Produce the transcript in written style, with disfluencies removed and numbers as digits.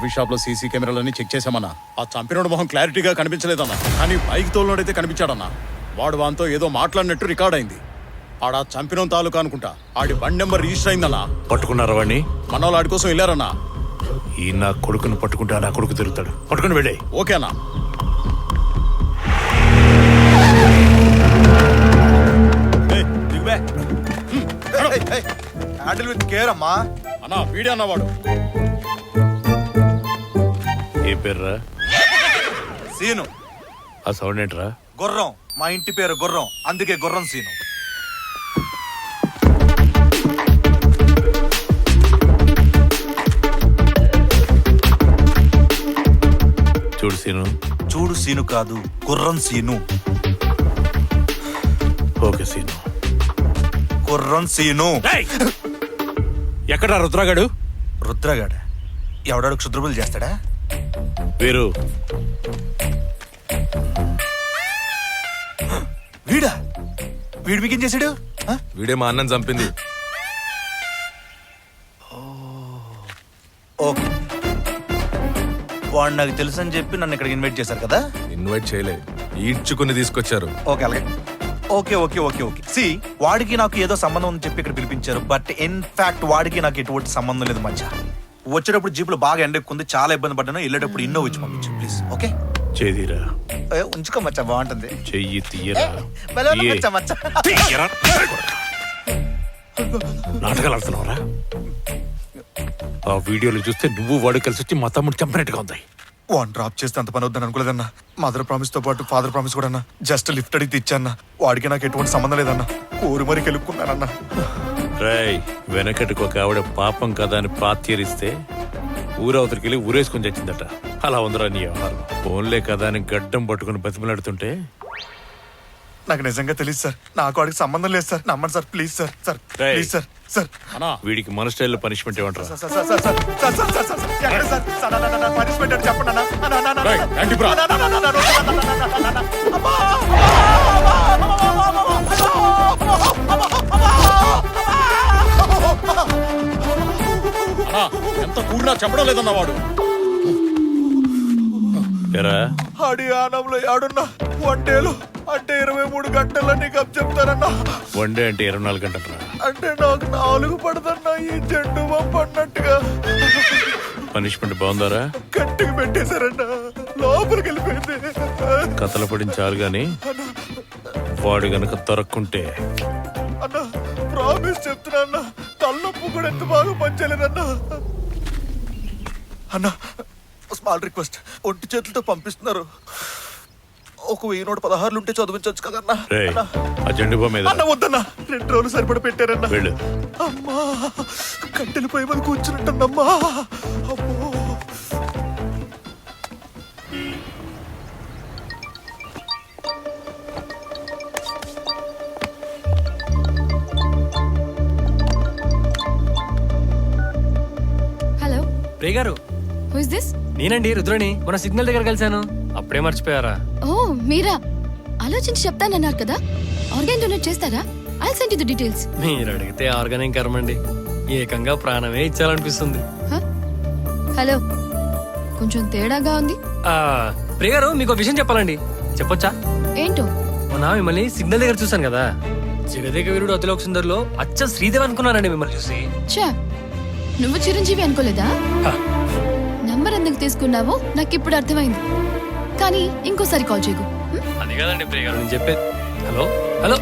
Coffee shop లో CC కెమెరాలన్నీ check చేశామన్నా. ఆ చంపినోడు మొహం క్లారిటీగా కనిపించలేదన్నా, కానీ బైక్ తోలునోడైతే కనిపించాడన్నా. వాడు వాంతో ఏదో మాట్లాడినట్టు రికార్డ్ అయింది. ఆడా చంపినోన్ తాలూకా అనుకుంటా. ఆడి బండి నెంబర్ రిజిస్టర్ అయిందన్నా. పట్టుకున్నారా వాడిని? మన వాళ్ళు ఆడి కోసం వెళ్ళారన్నా. ఈ నా కొడుకును పట్టుకుంటే నా కొడుకు తిరుగుతాడు. పట్టుకుని వెళ్ళే. ఓకేనా? హ్యాండిల్ విత్ కేర్ అమ్మా. అన్నా వీడే అన్నవాడు. ఏ పేర్రా? సీను. ఆ సౌండ్ ఏంట్రా? గుర్రం. మా ఇంటి పేరు గుర్రం, అందుకే గుర్రం సీను. చూడు సీను. చూడు సీను కాదు, గుర్రం సీను. Okay scene. గుర్రం సీను. ఎక్కడా రుద్రగాడు? రుద్రగాడ ఎవడాడు క్షుద్రబులు చేస్తాడా? వీరు వీడా? వీడు మీకేం చేశాడు? వీడే మా అన్నం చంపింది. ఓకే, వాడు నాకు తెలుసు అని చెప్పి నన్ను ఇక్కడికి ఇన్వైట్ చేశారు కదా? ఇన్వైట్ చేయలే, ఈడ్చుకుని తీసుకొచ్చారు. ఓకే అలాగే. ఓకే ఓకే ఓకే ఓకే సి వాడికి నాకు ఏదో సంబంధం ఉందని చెప్పి ఇక్కడ పిలిపించారు. బట్ ఇన్ ఫ్యాక్ట్ వాడికి నాకు ఎటువంటి సంబంధం లేదు మధ్య. వచ్చేటప్పుడు జీపులో బాగా ఎండెక్కుంది, చాలా ఇబ్బంది పడ్డాను. వెళ్ళేటప్పుడు ఇన్నో వచ్చి పంపించు ప్లీజ్. ఓకే చేదిరా. ఉంచుకో మచ్చా, బాగుంటుంది. చెయ్యి తీయరా. నాటకాలు ఆడుతున్నావురా? ఆ వీడియోలు చూస్తే నువ్వు వాడు కలిసి వచ్చి మా తమ్ముడు చంపినట్టుగా ఉంది. వాడిని డ్రాప్ చేస్తే అంత పని వద్దని అనుకోలేదన్నా. మదర్ ప్రామిస్ తో పాటు ఫాదర్ ప్రామిస్ కూడా అన్నా. జస్ట్ లిఫ్ట్ అడిగి తెచ్చాన్నా. వాడికి నాకు ఎటువంటి సంబంధం లేదన్నా. కోరి మరి కెలుక్కున్నానన్నా. రేయ్, వెనకటికి ఒక ఆవిడ పాపం కదా అని పాత్యరిస్తే ఊరవతరికి వెళ్ళి ఊరేసుకొని చచ్చిందట. అలా ఉందిరా నీ వ్యవహారం. ఫోన్లే కదా అని గడ్డం పట్టుకుని బతిమలాడుతుంటే నాకు నిజంగా తెలియదు సార్. నాకు వాడికి సంబంధం లేదు సార్. నమ్మండి sir please sir. Sir please sir. Sir వీడికి మన స్టైల్లో పనిష్మెంట్ ఏమంటారా? పనిష్మెంట్ అంటే చెప్పండి ఎంత కూడినా చెప్పడం లేదన్న వాడు. ఆడి ఆనంలో ఆడున్నా వన్డేలు అంటే 23 గంటలని కప్ చెప్తారన్నా. వన్డే అంటే 24 గంటలు అంటే నాకు 4 పడదన్నా. ఈ జెండు పడినట్టుగా. పనిష్మెంట్ బాగుందారా? గట్టిగా పెట్టేశారన్నా. లోపలికి వెళ్ళిపోయింది. కథలు పడిన చాలు గాని వాడు గనక దొరక్కుంటే. అన్నా ప్రామిస్ చెప్తున్నా, తలనొప్పు కూడా ఎంత బాగా పనిచేయలేదన్నా. అన్నా స్మాల్ రిక్వెస్ట్, ఒంటి చేతులతో పంపిస్తున్నారు. ఒక 1016 ఉంటే చదివించవచ్చు కదన్నా. అన్న వద్దన్నా, 2 రోజులు సరిపడ పెట్టారన్నా. అమ్మా కట్టెలు పోయి మీద కూర్చుంటుందమ్మా. అమ్మో హలో ప్రియ గారు. Who is this? నేనండి రుద్రని. మన సిగ్నల్ దగ్గర కలిశాను. అప్పుడే మర్చిపోయారా? ఓ మీరా? ఆలోచించి చెప్తానన్నారు కదా. ఆర్గాన్ డొనేట్ చేస్తారా? I send you the details. మీరు అడిగితే ఆర్గానిక్ కర్మండి. ఏకంగా ప్రాణమే ఇచ్చాలనిపిస్తుంది. హలో కొంచెం తేడాగా ఉంది. ప్రియ గారు మీకు ఒక విషయం చెప్పాలండి. చెప్పొచ్చా? ఏంటో? మొన్న మిమ్మల్ని సిగ్నల్ దగ్గర చూసాను కదా. జగదేక వీరుడు అతిలోక సుందర్లో అచ్చ శ్రీదేవి అనుకున్నానండి మిమ్మల్ని చూసి. చా, నువ్వు చిరంజీవి అనుకోలేదా? నంబర్ ఎందుకు తీసుకున్నావో నాకు ఇప్పుడు అర్థమైంది. కానీ ఇంకోసారి కాల్ చేయకు. అది కాదండి ప్రియ గారు నేను చెప్పేది. Hello hello